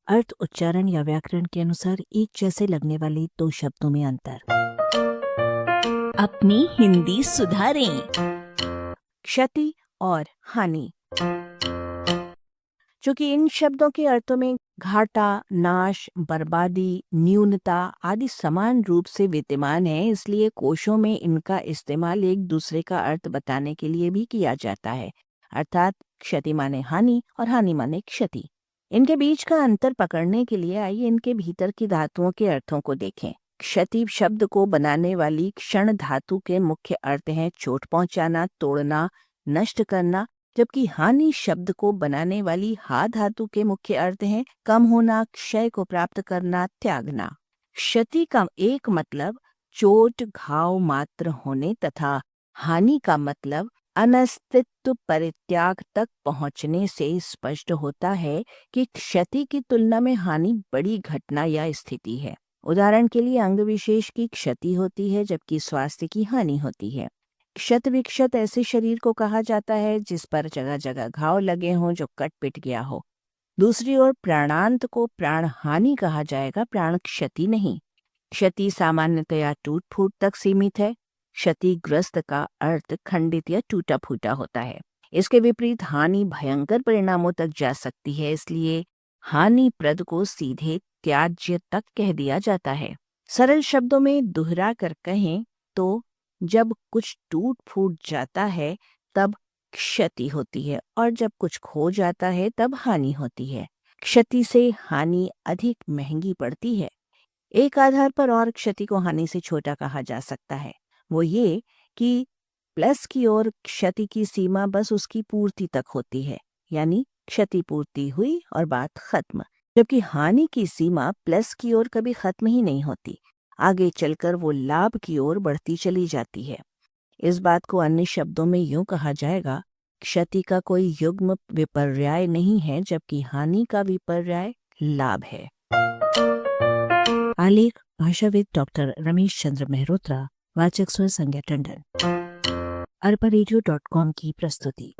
अर्थ, उच्चारण या व्याकरण के अनुसार एक जैसे लगने वाले दो शब्दों में अंतर। अपनी हिंदी सुधारें। क्षति और हानि। चूंकि इन शब्दों के अर्थों में घाटा, नाश, बर्बादी, न्यूनता आदि समान रूप से विद्यमान है, इसलिए कोशों में इनका इस्तेमाल एक दूसरे का अर्थ बताने के लिए भी किया जाता है। अर्थात क्षति माने हानि और हानि माने क्षति। इनके बीच का अंतर पकड़ने के लिए आइए इनके भीतर की धातुओं के अर्थों को देखें। क्षति शब्द को बनाने वाली क्षण धातु के मुख्य अर्थ हैं चोट पहुंचाना, तोड़ना, नष्ट करना, जबकि हानि शब्द को बनाने वाली हा धातु के मुख्य अर्थ हैं कम होना, क्षय को प्राप्त करना, त्यागना। क्षति का एक मतलब चोट, घाव मात्र होने तथा हानि का मतलब अनस्तित्व, परित्याग तक पहुंचने से स्पष्ट होता है कि क्षति की तुलना में हानि बड़ी घटना या स्थिति है। उदाहरण के लिए अंग विशेष की क्षति होती है जबकि स्वास्थ्य की हानि होती है। क्षत विक्षत ऐसे शरीर को कहा जाता है जिस पर जगह जगह घाव लगे हों, जो कट पिट गया हो। दूसरी ओर प्राणांत को प्राण हानि कहा जाएगा, प्राण क्षति नहीं। क्षति सामान्यतया टूट फूट तक सीमित है। क्षतिग्रस्त का अर्थ खंडित या टूटा फूटा होता है। इसके विपरीत हानि भयंकर परिणामों तक जा सकती है, इसलिए हानिप्रद को सीधे त्याज्य तक कह दिया जाता है। सरल शब्दों में दोहरा कर कहें तो जब कुछ टूट फूट जाता है तब क्षति होती है और जब कुछ खो जाता है तब हानि होती है। क्षति से हानि अधिक महंगी पड़ती है। एक आधार पर और क्षति को हानि से छोटा कहा जा सकता है, वो ये कि प्लस की ओर क्षति की सीमा बस उसकी पूर्ति तक होती है, यानी क्षति पूर्ति हुई और बात खत्म, जबकि हानि की सीमा प्लस की ओर कभी खत्म ही नहीं होती। आगे चलकर वो लाभ की ओर बढ़ती चली जाती है। इस बात को अन्य शब्दों में यूं कहा जाएगा, क्षति का कोई युग्म विपर्याय नहीं है जबकि हानि का विपर्याय लाभ है। आलेख भाषाविद डॉक्टर रमेश चंद्र मेहरोत्रा, वाचक स्वर संज्ञा टंडन। arparedio.com की प्रस्तुति।